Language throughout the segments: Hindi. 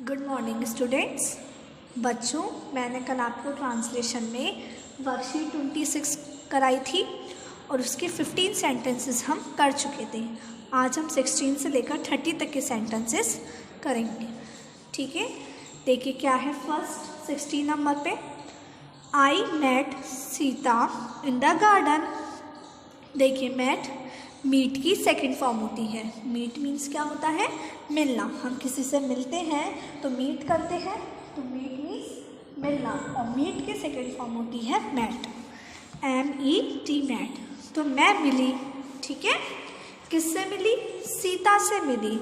Good morning students. बच्चों, मैंने कल आपको ट्रांसलेशन में वर्कशीट 26 कराई थी और उसके 15 सेंटेंसेस हम कर चुके थे। आज हम 16 से लेकर 30 तक के सेंटेंसेस करेंगे। ठीक है, देखिए क्या है। फर्स्ट 16 नंबर पे, I met Sita in the garden. देखिए, मेट मीट की सेकंड फॉर्म होती है। मीट मीन्स क्या होता है? मिलना। हम किसी से मिलते हैं तो मीट करते हैं, तो मीट मीन्स मिलना। और मीट की सेकंड फॉर्म होती है मैट, MET मैट। तो मैं मिली, ठीक है, किससे मिली? सीता से मिली।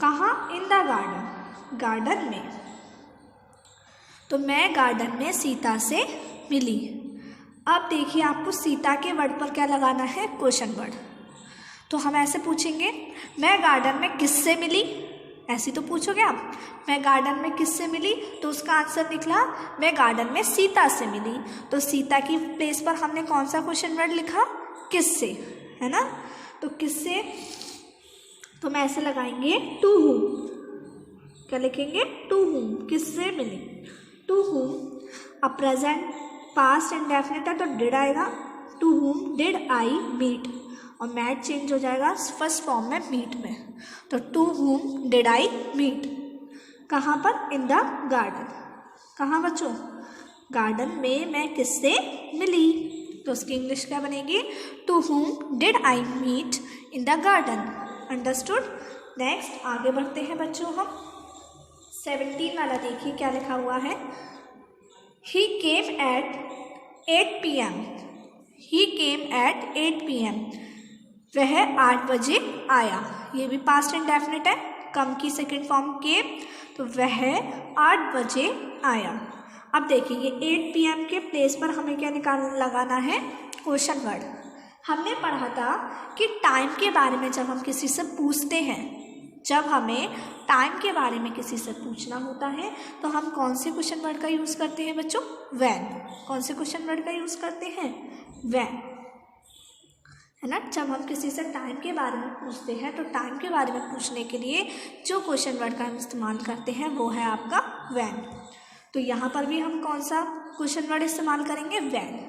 कहाँ? इन द गार्डन, गार्डन में। तो मैं गार्डन में सीता से मिली। अब देखिए, आपको सीता के वर्ड पर क्या लगाना है? Question word. तो हम ऐसे पूछेंगे, मैं गार्डन में किससे मिली? ऐसे तो पूछोगे आप, मैं गार्डन में किससे मिली? तो उसका आंसर निकला, मैं गार्डन में सीता से मिली। तो सीता की प्लेस पर हमने कौन सा क्वेश्चन वर्ड लिखा? किससे, है ना? तो किससे, तो मैं ऐसे लगाएंगे टू हूम। क्या लिखेंगे? टू हूम, किससे मिली, टू हूम। अब प्रेजेंट पास्ट इंडेफिनिट है तो डिड आएगा। To whom did I meet, और मैट चेंज हो जाएगा फर्स्ट फॉर्म में मीट में। तो to whom did I meet, कहाँ पर? In the garden. कहाँ बच्चों? गार्डन में मैं किससे मिली? तो उसकी इंग्लिश क्या बनेगी? To whom did I meet in the garden. Understood? Next आगे बढ़ते हैं बच्चों हम। 17 वाला देखिए क्या लिखा हुआ है। He came at 8 PM। He came at 8 PM। वह 8 बजे आया। ये भी पास्ट इंडेफिनिट है, कम की सेकंड फॉर्म के। तो वह 8 बजे आया। अब देखिए, ये 8 PM के प्लेस पर हमें क्या लगाना है? Question word. हमने पढ़ा था कि टाइम के बारे में जब हम किसी से पूछते हैं, जब हमें टाइम के बारे में किसी से पूछना होता है तो हम कौन से क्वेश्चन वर्ड का यूज़ करते हैं बच्चों? व्हेन। कौन से क्वेश्चन वर्ड का यूज़ करते हैं? व्हेन, है ना? जब हम किसी से टाइम के बारे में पूछते हैं तो टाइम के बारे में पूछने के लिए जो क्वेश्चन वर्ड का हम इस्तेमाल करते हैं वो है आपका व्हेन। तो यहाँ पर भी हम कौन सा क्वेश्चन वर्ड इस्तेमाल करेंगे? व्हेन।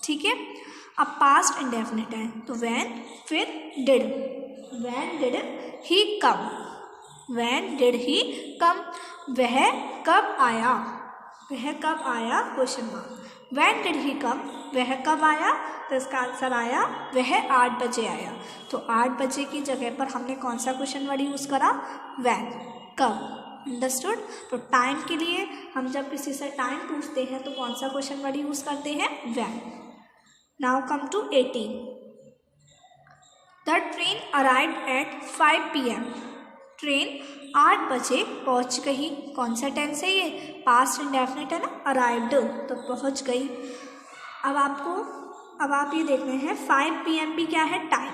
ठीक है। अब पास्ट इंडेफिनिट है तो व्हेन, फिर did. When did he come. When did he come, वह कब आया। वह कब आया? Question mark. When did he come, वह कब आया? तो इसका आंसर आया, वह 8 बजे आया। तो 8 बजे की जगह पर हमने कौन सा क्वेश्चन वर्ड यूज़ करा? व्हेन, कब। अंडरस्टूड? तो टाइम के लिए हम जब किसी से टाइम पूछते हैं तो कौन सा क्वेश्चन वर्ड यूज़ करते हैं? When. Now come to 18। The train arrived at 5 PM। Train 8 बजे पहुंच गई। कौन सा टेंस है ये? पास्ट इंडेफिनिट है ना, अराइव्ड, तो पहुंच गई। अब आप ये देख रहे हैं 5 PM भी क्या है? टाइम।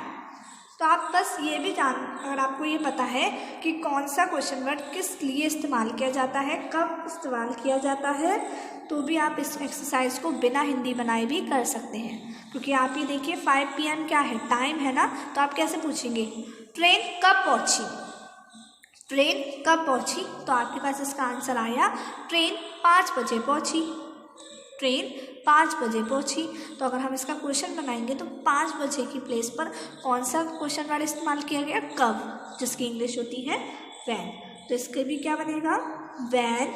तो आप बस ये भी अगर आपको ये पता है कि कौन सा क्वेश्चन वर्ड किस लिए इस्तेमाल किया जाता है, कब इस्तेमाल किया जाता है, तो भी आप इस एक्सरसाइज को बिना हिंदी बनाए भी कर सकते हैं। क्योंकि आप ये देखिए 5 PM क्या है? टाइम है ना। तो आप कैसे पूछेंगे? ट्रेन कब पहुंची। ट्रेन कब पहुंची, तो आपके पास इसका आंसर आया, ट्रेन 5 बजे पहुंची। ट्रेन 5 बजे पहुंची। तो अगर हम इसका क्वेश्चन बनाएंगे तो 5 बजे की प्लेस पर कौन सा क्वेश्चन वर्ड इस्तेमाल किया गया? कब, जिसकी इंग्लिश होती है व्हेन। तो इसके भी क्या बनेगा? व्हेन,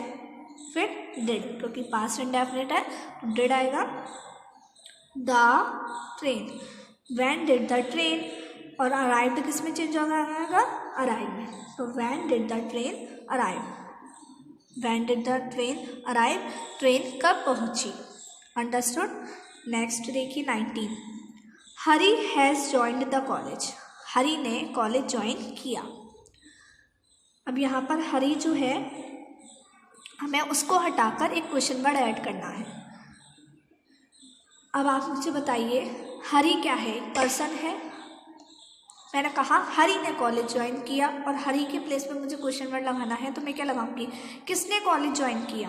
फिर डिड, क्योंकि पास्ट इंडेफिनिट है तो डिड आएगा। The train, when did the train, और अराइव्ड किस में चेंज हो जाएगा? अराइव में। तो when did the train arrive. When did the train arrive, train कब पहुंची। अंडरस्टूड? नेक्स्ट देखिए 19। हरी हैज़ जॉइंड द कॉलेज। हरी ने कॉलेज ज्वाइन किया। अब यहाँ पर हरी जो है, हमें उसको हटाकर एक क्वेश्चन वर्ड ऐड करना है। अब आप मुझे बताइए, हरी क्या है? पर्सन है। मैंने कहा हरी ने कॉलेज ज्वाइन किया, और हरी के प्लेस पे मुझे क्वेश्चन वर्ड लगाना है तो मैं क्या लगाऊंगी? किसने कॉलेज ज्वाइन किया?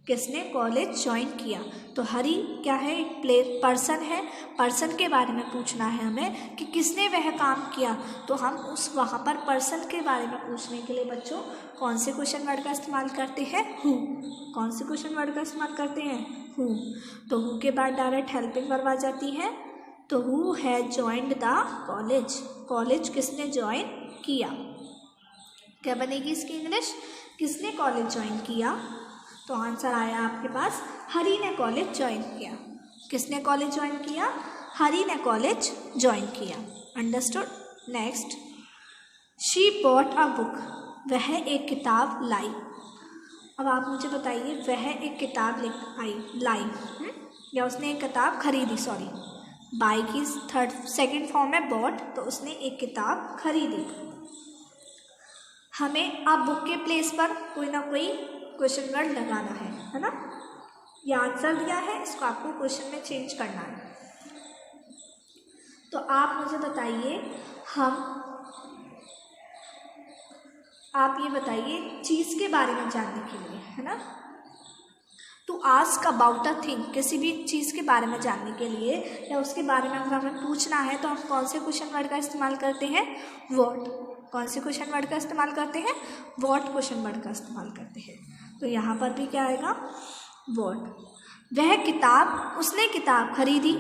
किसने कॉलेज ज्वाइन किया। तो हरी क्या है, एक पर्सन है, पर्सन के बारे में पूछना है हमें कि किसने वह काम किया। तो हम उस वहाँ पर पर्सन के बारे में पूछने के लिए बच्चों कौन से क्वेश्चन वर्ड का इस्तेमाल करते हैं, हु। कौन से क्वेश्चन वर्ड का इस्तेमाल करते हैं, हु। तो हु के बाद डायरेक्ट हेल्पिंग वर्ब आ जाती है। तो who has joined the college, college किसने ज्वाइन किया। क्या बनेगी इसकी इंग्लिश, किसने कॉलेज ज्वाइन किया। तो आंसर आया आपके पास, हरी ने कॉलेज ज्वाइन किया। किसने कॉलेज ज्वाइन किया, हरी ने कॉलेज ज्वाइन किया। Understood. Next, she bought a book, वह एक किताब लाई। अब आप मुझे बताइए, वह एक किताब लाई या उसने एक किताब खरीदी, सॉरी बाई की सेकंड फॉर्म है बॉट, तो उसने एक किताब खरीदी। हमें अब बुक के प्लेस पर कोई ना कोई क्वेश्चन वर्ड लगाना है ना। ये आंसर दिया है, इसको आपको क्वेश्चन में चेंज करना है। तो आप मुझे बताइए, आप ये बताइए चीज़ के बारे में जानने के लिए, है ना। To ask about a thing, किसी भी चीज़ के बारे में जानने के लिए या उसके बारे में अगर हमें पूछना है तो हम कौन से क्वेश्चन वर्ड का इस्तेमाल करते हैं, व्हाट। कौन से क्वेश्चन वर्ड का इस्तेमाल करते हैं, व्हाट क्वेश्चन वर्ड का इस्तेमाल करते हैं। तो यहाँ पर भी क्या आएगा, व्हाट। वह किताब, उसने किताब खरीदी,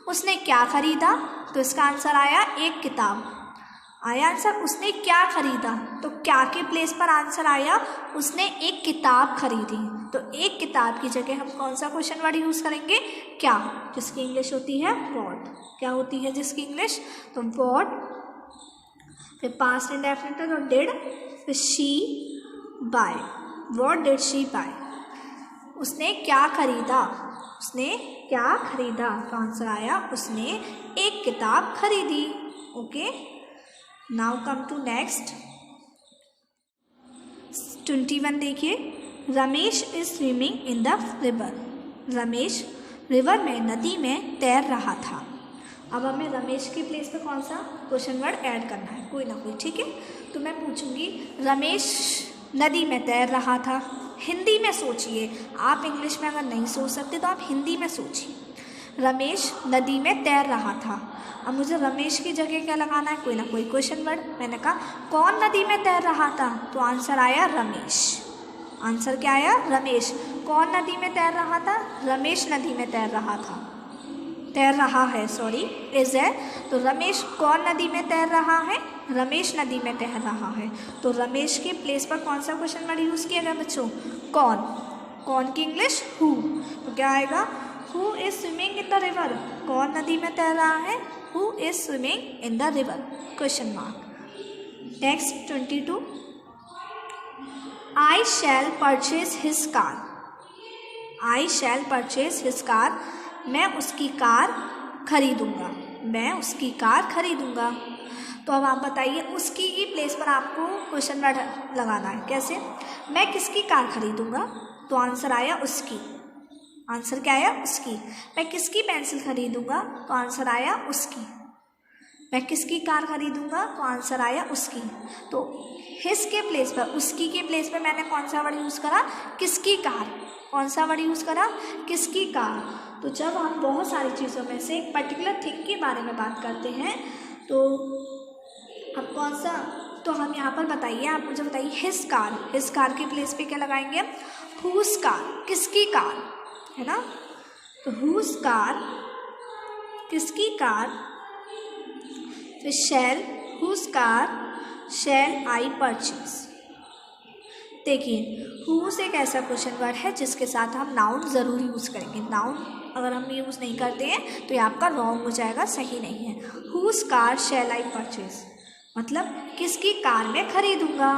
उसने क्या खरीदा। तो इसका आंसर आया एक किताब। आया आंसर, उसने क्या खरीदा, तो क्या के प्लेस पर आंसर आया, उसने एक किताब खरीदी। तो एक किताब की जगह हम कौन सा क्वेश्चन वर्ड यूज़ करेंगे, क्या, जिसकी इंग्लिश होती है व्हाट। क्या होती है जिसकी इंग्लिश, तो व्हाट, फिर पास्ट इंडेफिनिट और डिड, फिर she buy. What did she buy, उसने क्या खरीदा, उसने क्या खरीदा। तो आंसर आया, उसने एक किताब खरीदी। Okay, now come to next 21 देखिए, Ramesh is swimming in the river. Ramesh river में, नदी में तैर रहा था। अब हमें रमेश के प्लेस पे कौन सा क्वेश्चन वर्ड ऐड करना है, कोई ना कोई, ठीक है। तो मैं पूछूंगी, रमेश नदी में तैर रहा था। हिंदी में सोचिए, आप इंग्लिश में अगर नहीं सोच सकते तो आप हिंदी में सोचिए। रमेश नदी में तैर रहा था। अब मुझे रमेश की जगह क्या लगाना है, कोई ना कोई क्वेश्चन वर्ड। मैंने कहा कौन नदी में तैर रहा था, तो आंसर आया रमेश। आंसर क्या आया, रमेश। कौन नदी में तैर रहा था, रमेश नदी में तैर रहा था, तैर रहा है, सॉरी इज है। तो रमेश कौन नदी में तैर रहा है, रमेश नदी में तैर रहा है। तो रमेश के प्लेस पर कौन सा क्वेश्चन वर्ड यूज़ किया गया बच्चों, कौन। कौन की इंग्लिश हु। तो क्या आएगा, who is swimming in the river, कौन नदी में तैर रहा है, who is swimming in the river, question mark. Next 22, I shall purchase his car. I shall purchase his car, मैं उसकी कार खरीदूंगा, मैं उसकी कार खरीदूंगा। तो अब आप बताइए, उसकी ही प्लेस पर आपको क्वेश्चन वर्ड लगाना है। कैसे, मैं किसकी कार खरीदूंगा, तो आंसर आया उसकी। आंसर क्या आया, उसकी। मैं किसकी पेंसिल खरीदूंगा, तो आंसर आया उसकी। मैं किसकी कार खरीदूंगा, तो आंसर आया उसकी। तो हिज के प्लेस पर, उसकी के प्लेस पर मैंने कौन सा वर्ड यूज़ करा, किसकी कार। कौन सा वर्ड यूज़ करा, किसकी कार। तो जब हम बहुत सारी चीज़ों में से एक पर्टिकुलर थिंग के बारे में बात करते हैं, तो अब कौन सा, तो हम यहाँ पर बताइए, आप मुझे बताइए, हिज कार। हिज कार के प्लेस पे क्या लगाएंगे, हुज कार, किसकी कार, है ना। तो हुज कार, किसकी कार। फिर shall, whose car shall I purchase. देखिए, हुज एक ऐसा क्वेश्चन वर्ड है जिसके साथ हम नाउन ज़रूर यूज़ करेंगे। नाउन अगर हम यूज़ नहीं करते हैं तो ये आपका रॉन्ग हो जाएगा, सही नहीं है। Whose car shall I purchase, मतलब किसकी कार में खरीदूंगा,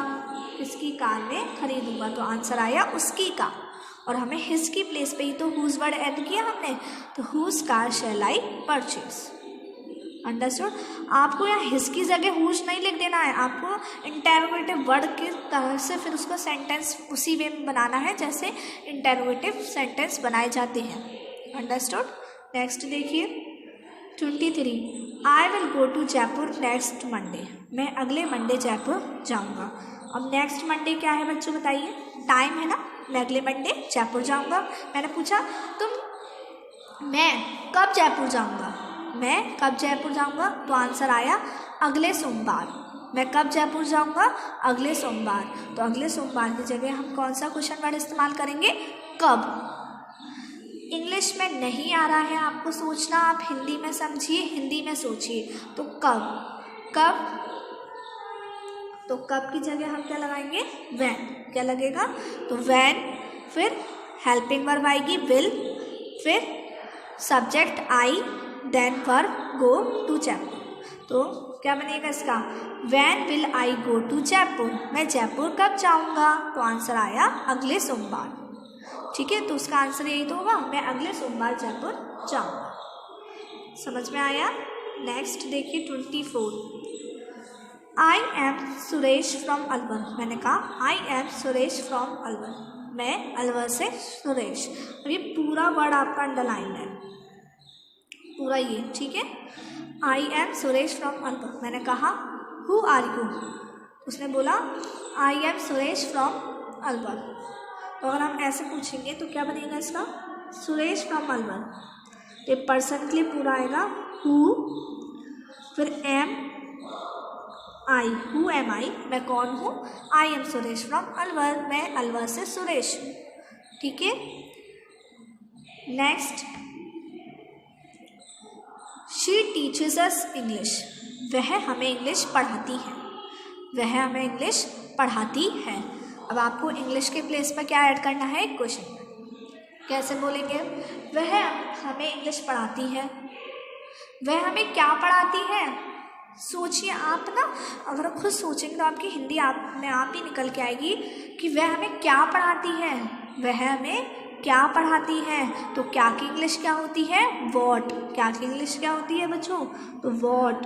किसकी कार में खरीदूंगा। तो आंसर आया उसकी कार, और हमें हिज की प्लेस पे ही तो हुज वर्ड ऐड किया हमने। तो whose car shall I purchase. Understood. आपको यहाँ हिज की जगह हुज नहीं लिख देना है, आपको इंटेरोगेटिव वर्ड की तरह से फिर उसका सेंटेंस उसी वे में बनाना है जैसे इंटेरोगेटिव सेंटेंस बनाए जाते हैं। अंडरस्टूड। नेक्स्ट देखिए 23, I will go to Jaipur next Monday. मैं अगले मंडे जयपुर जाऊँगा। अब नेक्स्ट मंडे क्या है बच्चों बताइए, टाइम है ना, मैं अगले मंडे जयपुर जाऊँगा। मैंने पूछा मैं कब जयपुर जाऊँगा, मैं कब जयपुर जाऊँगा, तो आंसर आया अगले सोमवार। मैं कब जयपुर जाऊँगा, अगले सोमवार। तो अगले सोमवार की जगह हम कौन सा क्वेश्चन वर्ड इस्तेमाल करेंगे, कब। इंग्लिश में नहीं आ रहा है आपको सोचना, आप हिंदी में समझिए, हिंदी में सोचिए। तो कब, कब, तो कब की जगह हम क्या लगाएंगे, व्हेन। क्या लगेगा, तो व्हेन, फिर हेल्पिंग वर्ब आएगी विल, फिर subject I, then verb go to Jaipur. तो क्या बनेगा इसका, when will I go to Jaipur, मैं जयपुर कब जाऊंगा, तो आंसर आया अगले सोमवार। ठीक है, तो उसका आंसर यही तो होगा, मैं अगले सोमवार जयपुर जाऊंगा। समझ में आया। नेक्स्ट देखिए 24, I am Suresh from Alwar. मैंने कहा I am Suresh from Alwar, मैं अलवर से सुरेश। और ये पूरा वर्ड आपका अंडरलाइन है, पूरा ये, ठीक है। I am Suresh from Alwar, मैंने कहा हु आर यू, उसने बोला I am Suresh from Alwar. तो अगर हम ऐसे पूछेंगे तो क्या बनेगा इसका, सुरेश फ्रॉम अलवर। ये पर्सन के लिए पूरा आएगा हु, फिर एम आई, हु एम आई, मैं कौन हूँ, I am Suresh from Alwar, मैं अलवर से सुरेश हूँ। ठीक है। Next, she teaches us English, वह हमें इंग्लिश पढ़ाती है, वह हमें इंग्लिश पढ़ाती है। अब आपको इंग्लिश के प्लेस पर क्या ऐड करना है, क्वेश्चन। कैसे बोलेंगे, वह हमें इंग्लिश पढ़ाती है, वह हमें क्या पढ़ाती है। सोचिए आप ना, अगर खुद सोचेंगे तो आपकी हिंदी आप में आप ही निकल के आएगी कि वह हमें क्या पढ़ाती है, वह हमें क्या पढ़ाती है। तो क्या की इंग्लिश क्या होती है, व्हाट। क्या की इंग्लिश क्या होती है बच्चों, तो व्हाट।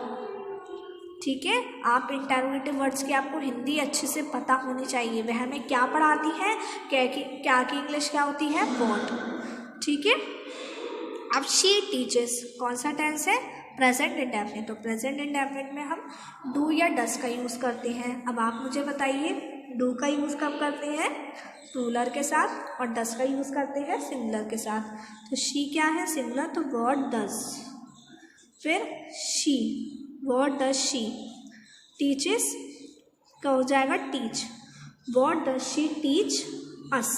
ठीक है, आप इंटरोगेटिव वर्ड्स की आपको हिंदी अच्छे से पता होनी चाहिए। वह हमें क्या पढ़ाती है, क्या की इंग्लिश क्या होती है, व्हाट। ठीक है। अब शी टीचर्स कौन सा टेंस है, प्रेजेंट इंडेफिनिट। तो प्रेजेंट इंडेफिनिट में हम डू या डस का यूज़ करते हैं। अब आप मुझे बताइए डू का यूज़ कब करते हैं, प्लूरल के साथ, और डस का यूज़ करते हैं सिंगुलर के साथ। तो शी क्या है, सिंगुलर, तो व्हाट डस, फिर she, what does she. Teaches का हो जाएगा teach, what does she teach us,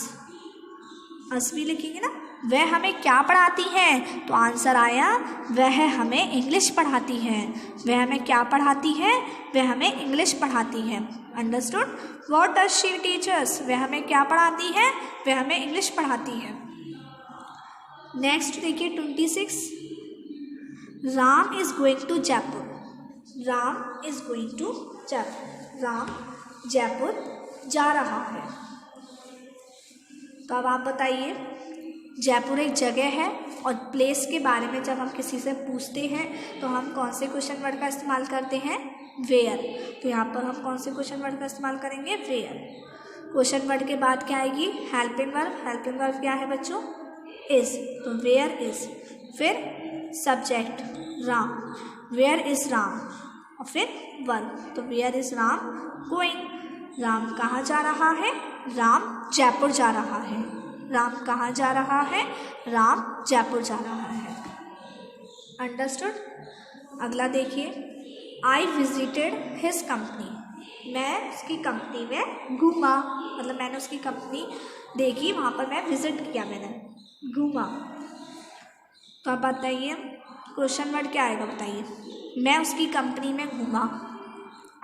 us भी लिखेंगे ना। वह हमें क्या पढ़ाती है, तो आंसर आया वह हमें इंग्लिश पढ़ाती है। वह हमें क्या पढ़ाती है, वह हमें इंग्लिश पढ़ाती है। Understood. What does she teach अस, वह हमें क्या पढ़ाती है, वह हमें इंग्लिश पढ़ाती है। नेक्स्ट देखिए 26, Ram is going to Jaipur, Ram is going to Jaipur, Ram Jaipur जा रहा है। तो अब आप बताइए, जयपुर एक जगह है और प्लेस के बारे में जब हम किसी से पूछते हैं तो हम कौन से क्वेश्चन वर्ड का इस्तेमाल करते हैं, वेयर। तो यहाँ पर हम कौन से क्वेश्चन वर्ड का इस्तेमाल करेंगे, वेयर। क्वेश्चन वर्ड के बाद क्या आएगी, हेल्पिंग वर्ब। हेल्पिंग वर्ब क्या है बच्चों, इज, तो वेयर इज। फिर subject Ram, where is Ram, और फिर वर्ब, तो where is Ram going, Ram कहाँ जा रहा है, राम जयपुर जा रहा है। राम कहाँ जा रहा है, राम जयपुर जा रहा है। अंडरस्टूड। अगला देखिए, आई विजिटेड हिज कंपनी, मैं उसकी कंपनी में घूमा, मतलब मैंने उसकी कंपनी देखी, वहाँ पर मैं विजिट किया, मैंने घूमा। तो आप बताइए क्वेश्चन वर्ड क्या आएगा, बताइए। मैं उसकी कंपनी में घूमा,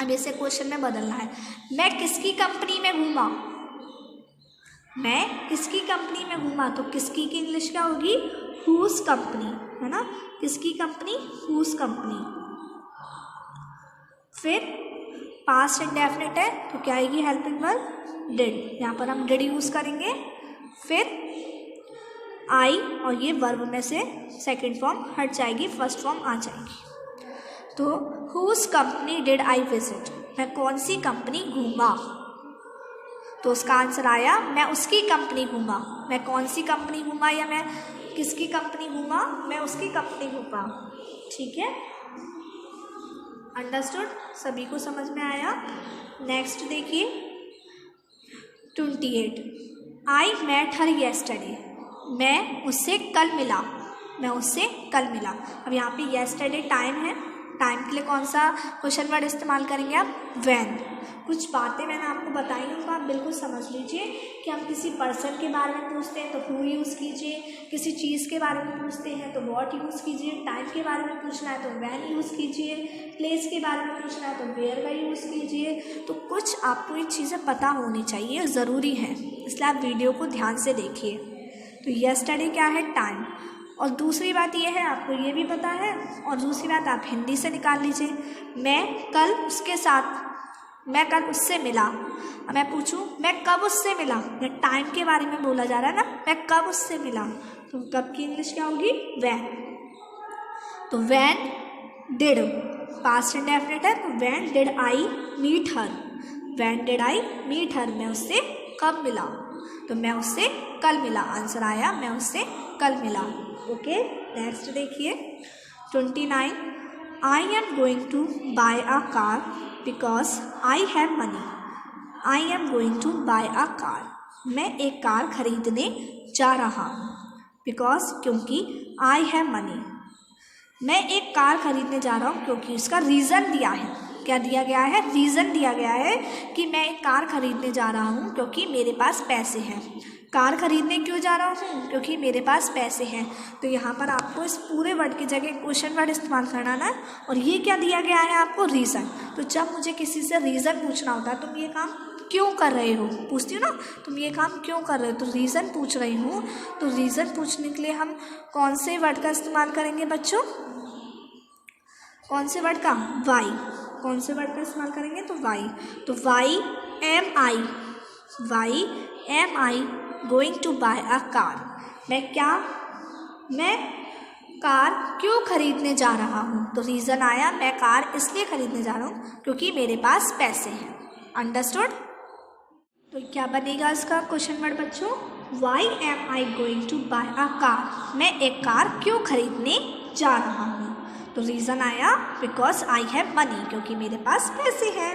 अब इसे क्वेश्चन में बदलना है। मैं किसकी कंपनी में घूमा, मैं किसकी कंपनी में घूमा, तो किसकी की इंग्लिश क्या होगी, हुज कंपनी, है ना। किसकी कंपनी, हुज कंपनी। फिर पास्ट इंडेफिनिट है तो क्या आएगी, हेल्पिंग वर्ब डिड, यहाँ पर हम डिड यूज़ करेंगे। फिर आई, और ये वर्ब में से सेकंड फॉर्म हट जाएगी, फर्स्ट फॉर्म आ जाएगी। तो whose company did I visit, मैं कौन सी कंपनी घूमा, तो उसका आंसर आया मैं उसकी कंपनी घूमा। मैं कौन सी कंपनी घूमा, या मैं किसकी कंपनी घूमा, मैं उसकी कंपनी घूमा। ठीक है, अंडरस्टूड, सभी को समझ में आया। नेक्स्ट देखिए 28 आई मेट हर येस्टरडे, मैं उससे कल मिला, मैं उससे कल मिला। अब यहाँ पे येस्टरडे टाइम है, टाइम के लिए कौन सा क्वेश्चन वर्ड इस्तेमाल करेंगे आप? व्हेन। कुछ बातें मैंने आपको बताई उनको आप बिल्कुल समझ लीजिए कि हम किसी पर्सन के बारे में पूछते हैं तो हु यूज़ कीजिए, किसी चीज़ के बारे में पूछते हैं तो व्हाट यूज़ कीजिए, टाइम के बारे में पूछना है तो व्हेन यूज़ कीजिए, प्लेस के बारे में पूछना है तो वेयर का यूज़ कीजिए। तो कुछ आपको ये चीज़ें पता होनी चाहिए, ज़रूरी है, इसलिए आप वीडियो को ध्यान से देखिए। तो येस्टरडे क्या है? टाइम। और दूसरी बात ये है, आपको ये भी पता है, और दूसरी बात आप हिंदी से निकाल लीजिए, मैं कल उसके साथ, मैं कल उससे मिला। अब मैं पूछूं मैं कब उससे मिला, ये टाइम के बारे में बोला जा रहा है ना, मैं कब उससे मिला, तो कब की इंग्लिश क्या होगी? व्हेन। तो व्हेन डिड, पास्ट इंडेफिनिट है, तो when did I meet her, when did I meet her, मैं उससे कब मिला, तो मैं उससे कल मिला। आंसर आया मैं उससे कल मिला। ओके, नेक्स्ट देखिए 29 I am going to buy a car because I have money, I am going to buy a car, मैं एक कार खरीदने जा रहा हूँ, बिकॉज क्योंकि आई हैव मनी, मैं एक कार खरीदने जा रहा हूँ क्योंकि उसका रीज़न दिया है। क्या दिया गया है? रीज़न दिया गया है कि मैं एक कार खरीदने जा रहा हूँ क्योंकि मेरे पास पैसे हैं। कार खरीदने क्यों जा रहा हूँ? क्योंकि मेरे पास पैसे हैं। तो यहाँ पर आपको इस पूरे वर्ड की जगह क्वेश्चन वर्ड इस्तेमाल करना है, और ये क्या दिया गया है आपको? रीज़न। तो जब मुझे किसी से रीज़न पूछना होता है, तुम ये काम क्यों कर रहे हो, पूछती हूँ ना, तुम ये काम क्यों कर रहे हो, तो रीज़न पूछ रही हूँ। तो रीज़न पूछने के लिए हम कौन से वर्ड का इस्तेमाल करेंगे बच्चों? कौन से वर्ड का? वाई। कौन से वर्ड का इस्तेमाल करेंगे? तो वाई। तो why am I going to buy a car, मैं कार क्यों खरीदने जा रहा हूँ? तो रीज़न आया मैं कार इसलिए खरीदने जा रहा हूँ क्योंकि मेरे पास पैसे हैं। अंडरस्टूड? तो क्या बनेगा इसका क्वेश्चन वर्ड बच्चों? Why am I going to buy a car, मैं एक कार क्यों खरीदने जा रहा हूँ? तो रीज़न आया बिकॉज आई हैव मनी, क्योंकि मेरे पास पैसे हैं।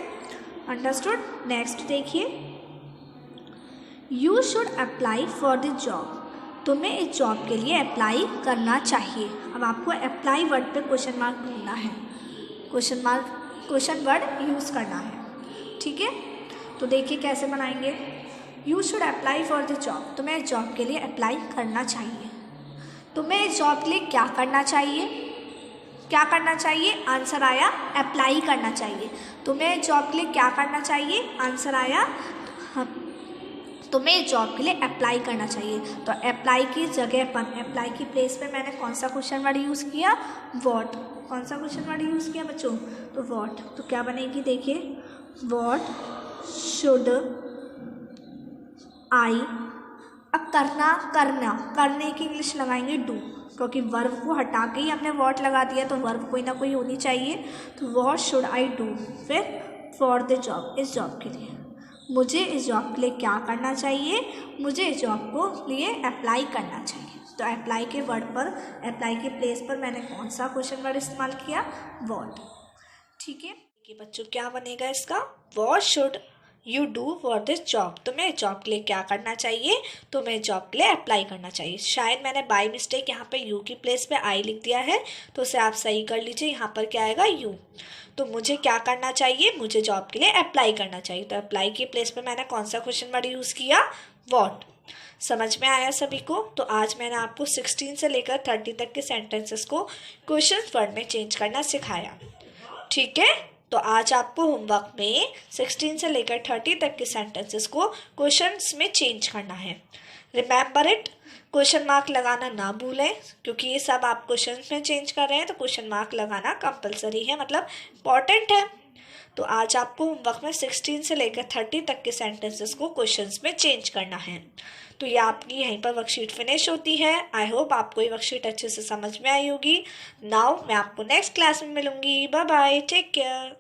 अंडरस्टूड? नेक्स्ट देखिए you should apply for the job, तुम्हें इस जॉब के लिए अप्लाई करना चाहिए। अब आपको अप्लाई वर्ड पे क्वेश्चन मार्क ढूंढना है, क्वेश्चन वर्ड यूज़ करना है, ठीक है? तो देखिए कैसे बनाएंगे। You should apply for the job, तुम्हें इस जॉब के लिए अप्लाई करना चाहिए। तुम्हें इस जॉब के लिए क्या करना चाहिए? क्या करना चाहिए? आंसर आया अप्लाई करना चाहिए। तुम्हें जॉब के लिए क्या करना चाहिए? आंसर आया तुम्हें जॉब के लिए अप्लाई करना चाहिए। तो अप्लाई की जगह पर, अप्लाई की प्लेस पे मैंने कौन सा क्वेश्चन वर्ड यूज़ किया? व्हाट। कौन सा क्वेश्चन वर्ड यूज़ किया बच्चों? तो व्हाट। तो क्या बनेगी देखिए, व्हाट शुड आई, अब करने की इंग्लिश लगाएंगे डू, क्योंकि वर्ब को हटा के ही हमने व्हाट लगा दिया, तो वर्ब कोई ना कोई होनी चाहिए। तो व्हाट शुड आई डू, फिर फॉर द जॉब, इस जॉब के लिए, मुझे इस जॉब के लिए क्या करना चाहिए? मुझे इस जॉब को लिए अप्लाई करना चाहिए। तो अप्लाई के वर्ड पर, अप्लाई के प्लेस पर मैंने कौन सा क्वेश्चन वर्ड इस्तेमाल किया? व्हाट। ठीक है बच्चों, क्या बनेगा इसका? What should you do for this job, तुम्हें जॉब के लिए क्या करना चाहिए? तुम्हें जॉब के लिए अप्लाई करना चाहिए। शायद मैंने बाय मिस्टेक यहाँ पे यू की प्लेस पे आई लिख दिया है, तो उसे आप सही कर लीजिए। यहाँ पर क्या आएगा? यू। तो मुझे क्या करना चाहिए? मुझे जॉब के लिए अप्लाई करना चाहिए। तो अप्लाई की प्लेस पे मैंने कौन सा क्वेश्चन वर्ड यूज़ किया? व्हाट। समझ में आया सभी को? तो आज मैंने आपको 16 से लेकर 30 तक के सेंटेंसेस को क्वेश्चन वर्ड में चेंज करना सिखाया, ठीक है? तो आज आपको होमवर्क में 16 से लेकर 30 तक के सेंटेंसेस को क्वेश्चंस में चेंज करना है। रिमेंबर इट, क्वेश्चन मार्क लगाना ना भूलें, क्योंकि ये सब आप क्वेश्चंस में चेंज कर रहे हैं, तो क्वेश्चन मार्क लगाना कंपलसरी है, मतलब इम्पॉर्टेंट है। तो आज आपको होमवर्क में 16 से लेकर 30 तक के सेंटेंसेस को क्वेश्चंस में चेंज करना है। तो ये आपकी यहीं पर वर्कशीट फिनिश होती है। आई होप आपको ये वर्कशीट अच्छे से समझ में आई होगी। नाउ मैं आपको नेक्स्ट क्लास में मिलूंगी। Bye bye, take care.